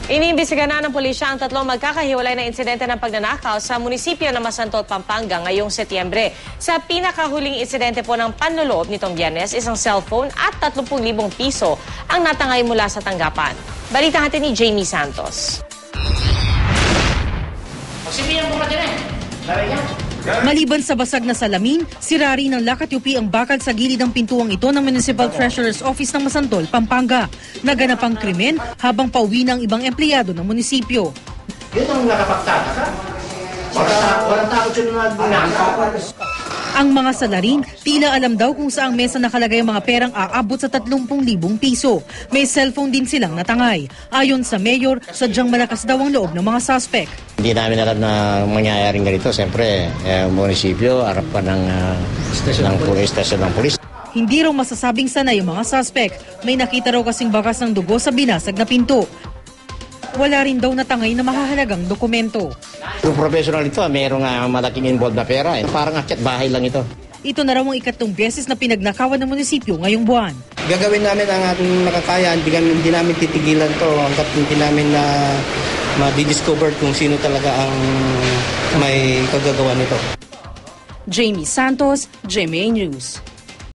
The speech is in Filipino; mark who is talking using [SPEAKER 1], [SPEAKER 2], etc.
[SPEAKER 1] Iniimbestigahan na ng pulisya ang tatlong magkakahiwalay na insidente ng pagnanakaw sa munisipyo ng Masantol, Pampanga ngayong Setyembre. Sa pinakahuling insidente po ng panloloob nitong Biyernes, isang cellphone at 30,000 piso ang natangay mula sa tanggapan. Balita natin ni Jamie Santos.
[SPEAKER 2] Maliban sa basag na salamin, sira rin ng lakad-yupi ang bakal sa gilid ng pintuang ito ng Municipal Treasurer's Office ng Masantol, Pampanga. Naganap ang krimen habang pauwi ng ibang empleyado ng munisipyo.
[SPEAKER 3] Yun ang nakapagtaka ka. Walang takot yun na ginagawa.
[SPEAKER 2] Ang mga salarin, tila alam daw kung saang mesa nakalagay ang mga perang aabot sa 30,000 piso. May cellphone din silang natangay. Ayon sa mayor, sadyang malakas daw ang loob ng mga suspect.
[SPEAKER 4] Hindi namin alam na mangyayaring ganito. Siyempre, munisipyo, harap pa ng stasyon ng pulis.
[SPEAKER 2] Hindi raw masasabing sanay ang mga suspect. May nakita raw kasing bakas ng dugo sa binasag na pinto. Wala rin daw natangay na mahahalagang dokumento.
[SPEAKER 4] Yung professional ito, mayroong malaking involved na pera. Parang akyat bahay lang ito.
[SPEAKER 2] Ito na raw ang ikatlong beses na pinagnakawan ng munisipyo ngayong buwan.
[SPEAKER 5] Gagawin namin ang ating makakaya, hindi namin titigilan to hanggat hindi namin na ma-discover kung sino talaga ang may kagagawa nito.
[SPEAKER 2] Jamie Santos, GMA News.